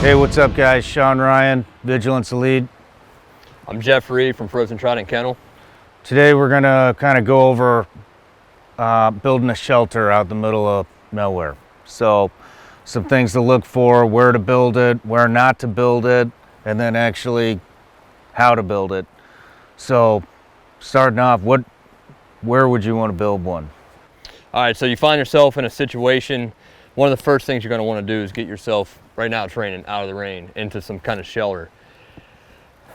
Hey, what's up guys? Shawn Ryan, Vigilance Elite. I'm Jeff Reid from Frozen Trident Kennel. Today we're gonna kind of go over building a shelter out in the middle of nowhere. So some things to look for, where to build it, where not to build it, and then actually how to build it. So starting off, where would you want to build one? All right, so you find yourself in a situation, one of the first things you're going to want to do is get yourself, right now it's raining, out of the rain, into some kind of shelter.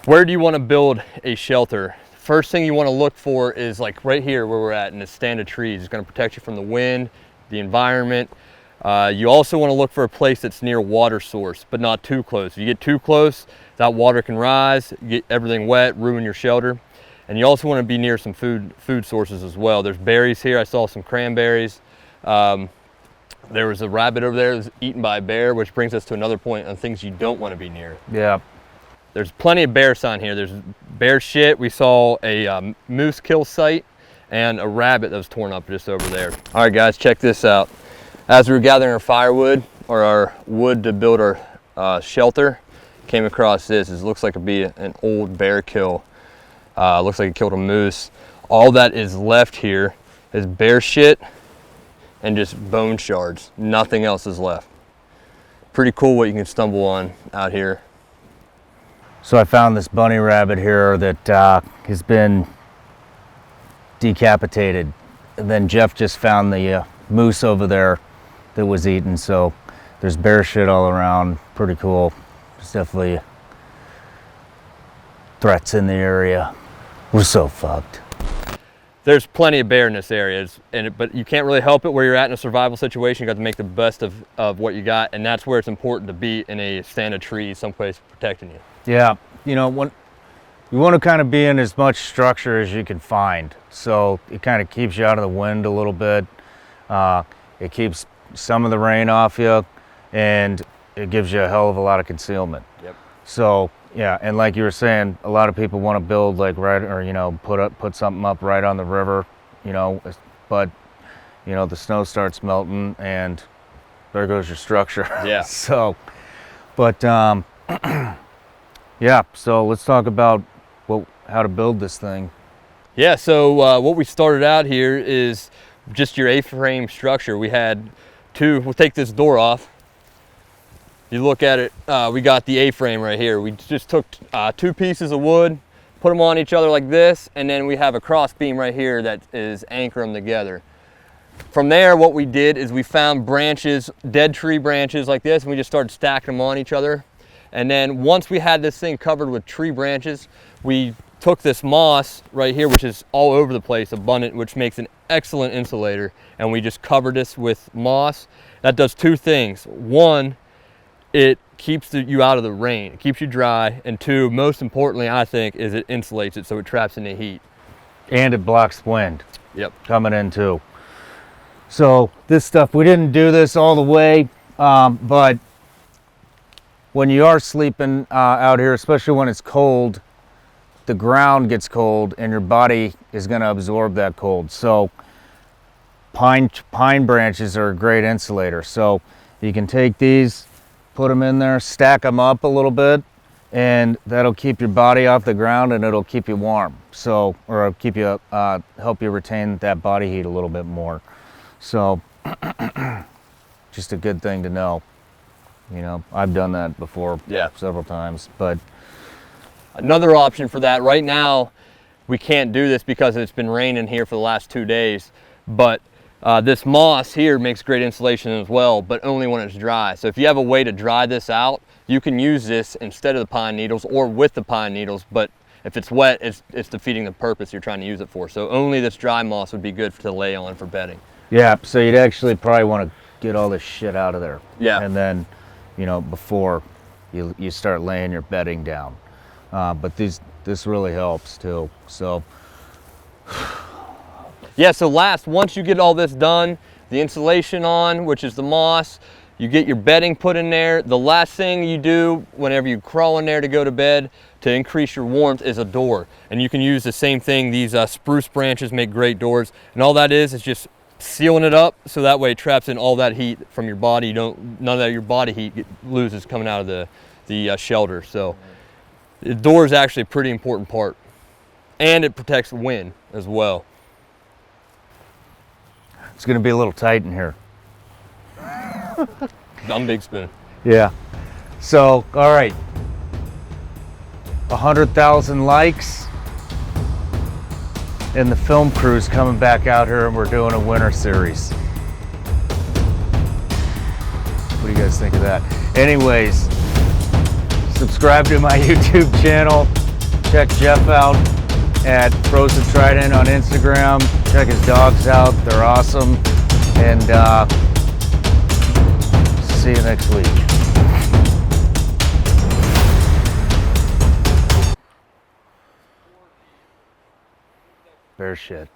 Where do you want to build a shelter? First thing you want to look for is like right here where we're at in this stand of trees. It's going to protect you from the wind, the environment. You also want to look for a place that's near water source, but not too close. If you get too close, that water can rise, get everything wet, ruin your shelter. And you also want to be near some food sources as well. There's berries here. I saw some cranberries. There was a rabbit over there that was eaten by a bear, which brings us to another point on things you don't want to be near. Yeah. There's plenty of bear sign here. There's bear shit. We saw a moose kill site and a rabbit that was torn up just over there. All right, guys, check this out. As we were gathering our firewood or our wood to build our shelter, came across this. It looks like it'd be an old bear kill. Looks like it killed a moose. All that is left here is bear shit and just bone shards. Nothing else is left. Pretty cool what you can stumble on out here. So I found this bunny rabbit here that has been decapitated. And then Jeff just found the moose over there that was eaten. So there's bear shit all around. Pretty cool. There's definitely threats in the area. We're so fucked. There's plenty of bear in this area, but you can't really help it where you're at in a survival situation. You got to make the best of what you got, and that's where it's important to be in a stand of trees, someplace protecting you. Yeah, you know, you want to kind of be in as much structure as you can find. So it kind of keeps you out of the wind a little bit. It keeps some of the rain off you, and it gives you a hell of a lot of concealment. Yep. So yeah, and like you were saying, a lot of people want to build like right, or you know, put something up right on the river, you know, but you know the snow starts melting and there goes your structure. Yeah. So, but yeah. So let's talk about how to build this thing. Yeah. So what we started out here is just your A-frame structure. We had two. We'll take this door off. You look at it, we got the A-frame right here. We just took two pieces of wood, put them on each other like this, and then we have a cross beam right here that is anchoring them together. From there, what we did is we found branches, dead tree branches like this, and we just started stacking them on each other. And then once we had this thing covered with tree branches, we took this moss right here, which is all over the place, abundant, which makes an excellent insulator, and we just covered this with moss. That does two things. One, it keeps you out of the rain. It keeps you dry. And two, most importantly, I think, is it insulates it so it traps in the heat. And it blocks wind. Yep. Coming in too. So this stuff, we didn't do this all the way, but when you are sleeping out here, especially when it's cold, the ground gets cold and your body is going to absorb that cold. So pine branches are a great insulator. So you can take these, put them in there, stack them up a little bit, and that'll keep your body off the ground and it'll keep you warm. So, or keep you, help you retain that body heat a little bit more. So, just a good thing to know. You know, I've done that before, yeah, several times. But another option for that, right now, we can't do this because it's been raining here for the last 2 days, but this moss here makes great insulation as well, but only when it's dry. So if you have a way to dry this out, you can use this instead of the pine needles or with the pine needles, but if it's wet, it's defeating the purpose you're trying to use it for. So only this dry moss would be good to lay on for bedding. Yeah, so you'd actually probably want to get all this shit out of there. Yeah. And then, you know, before you start laying your bedding down. But this really helps too, so. Yeah, so once you get all this done, the insulation on, which is the moss, you get your bedding put in there. The last thing you do whenever you crawl in there to go to bed to increase your warmth is a door. And you can use the same thing. These spruce branches make great doors. And all that is just sealing it up so that way it traps in all that heat from your body. None of that your body heat loses coming out of the shelter. So the door is actually a pretty important part, and it protects wind as well. It's going to be a little tight in here. I'm Big Spoon. Yeah. So, all right. 100,000 likes. And the film crew's coming back out here and we're doing a winter series. What do you guys think of that? Anyways, subscribe to my YouTube channel. Check Jeff out at Frozen Trident on Instagram. Check his dogs out. They're awesome. And see you next week. Bear shit.